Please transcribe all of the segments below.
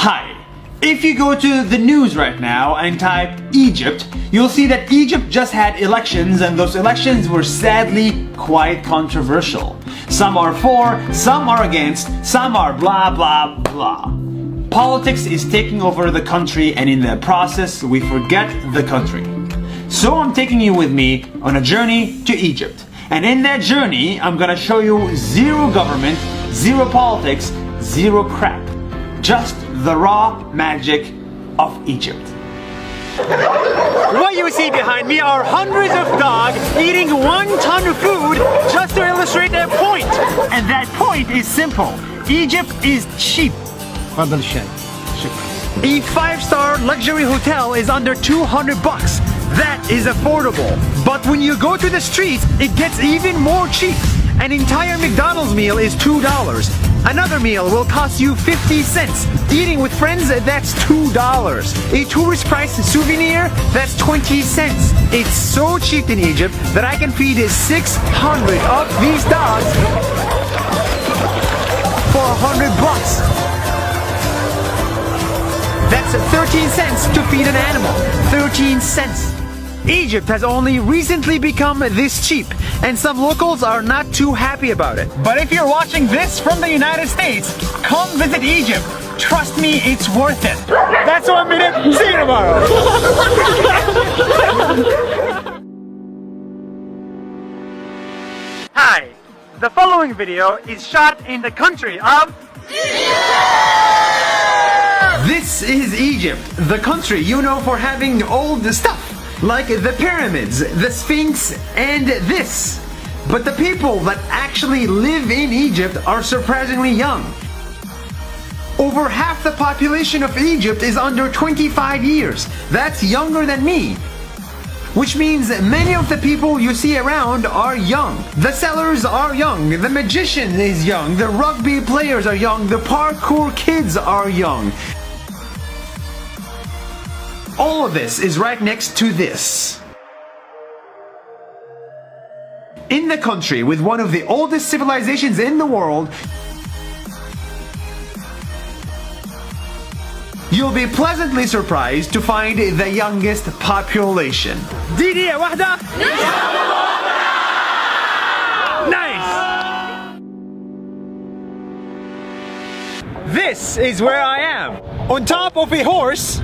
Hi. If you go to the news right now and type Egypt, you'll see that Egypt just had elections, and those elections were sadly quite controversial. Some are for, some are against, some are blah blah blah. Politics is taking over the country, and in the process we forget the country. So I'm taking you with me on a journey to Egypt. And in that journey, I'm gonna show you zero government, zero politics, zero crap. Just the raw magic of Egypt. What you see behind me are hundreds of dogs eating 1 ton of food just to illustrate their point. And that point is simple. Egypt is cheap. A 5-star luxury hotel is under 200 bucks. That is affordable. But when you go to the streets, it gets even more cheap. An entire McDonald's meal is $2. Another meal will cost you 50 cents. Eating with friends, that's $2. A tourist price souvenir, that's 20 cents. It's so cheap in Egypt that I can feed 600 of these dogs for 100 bucks. That's 13 cents to feed an animal. 13 cents. Egypt has only recently become this cheap, and some locals are not too happy about it. But if you're watching this from the United States, come visit Egypt. Trust me, it's worth it. That's 1 minute. See you tomorrow. Hi. The following video is shot in the country of This is Egypt, the country you know for having old stuff. Like the pyramids, the Sphinx, and this. But the people that actually live in Egypt are surprisingly young. Over half the population of Egypt is under 25 years. That's younger than me. Which means many of the people you see around are young. The sellers are young, the magician is young, the rugby players are young, the parkour kids are young. All of this is right next to this. In the country with one of the oldest civilizations in the world, you'll be pleasantly surprised to find the youngest population. دقيقة واحدة. Nice! This is where I am, on top of a horse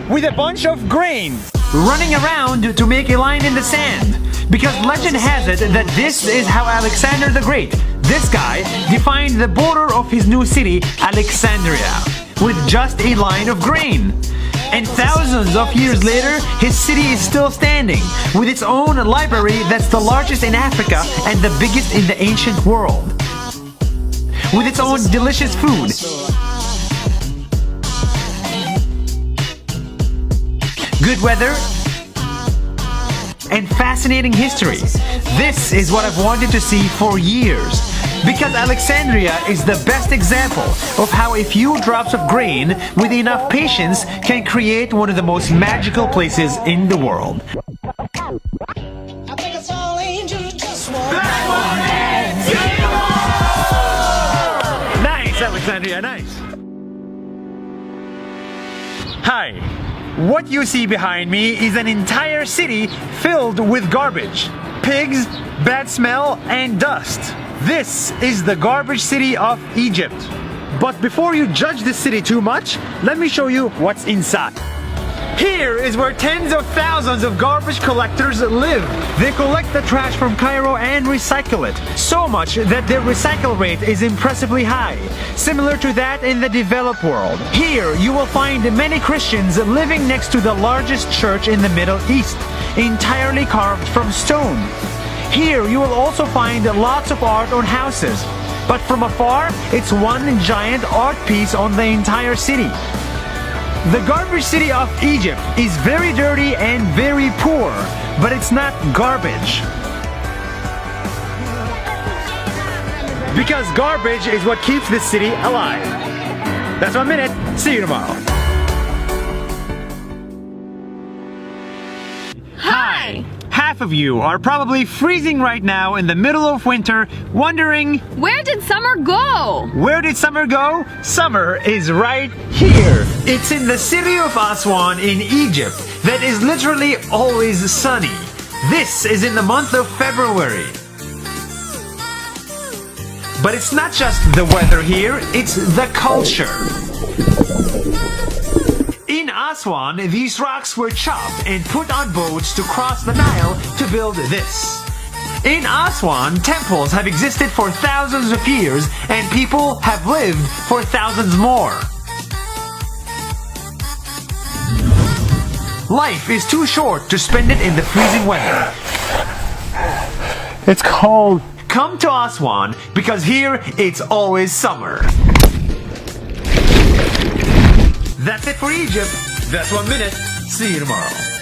with a bunch of grain, running around to make a line in the sand. Because legend has it that this is how Alexander the Great, this guy, defined the border of his new city, Alexandria, with just a line of grain. And thousands of years later, his city is still standing, with its own library that's the largest in Africa and the biggest in the ancient world. With its own delicious food. Good weather, and fascinating history. This is what I've wanted to see for years. Because Alexandria is the best example of how a few drops of grain with enough patience can create one of the most magical places in the world. Nice, Alexandria, nice. Hi. What you see behind me is an entire city filled with garbage. Pigs, bad smell, and dust. This is the garbage city of Egypt. But before you judge this city too much, let me show you what's inside. Here is where tens of thousands of garbage collectors live. They collect the trash from Cairo and recycle it. So much that their recycle rate is impressively high, similar to that in the developed world. Here you will find many Christians living next to the largest church in the Middle East, entirely carved from stone. Here you will also find lots of art on houses, but from afar it's one giant art piece on the entire city. The garbage city of Egypt is very dirty and very poor, but it's not garbage. Because garbage is what keeps this city alive. That's 1 minute. See you tomorrow. Hi! Half half of you are probably freezing right now in the middle of winter, wondering, Where did summer go? where did summer go? Summer is right here. It's in the city of Aswan in Egypt that is literally always sunny. This is in the month of February. But it's not just the weather here, it's the culture. In Aswan, these rocks were chopped and put on boats to cross the Nile to build this. In Aswan, temples have existed for thousands of years and people have lived for thousands more. Life is too short to spend it in the freezing weather. It's cold. Come to Aswan because here it's always summer. That's it for Egypt. That's 1 minute. See you tomorrow.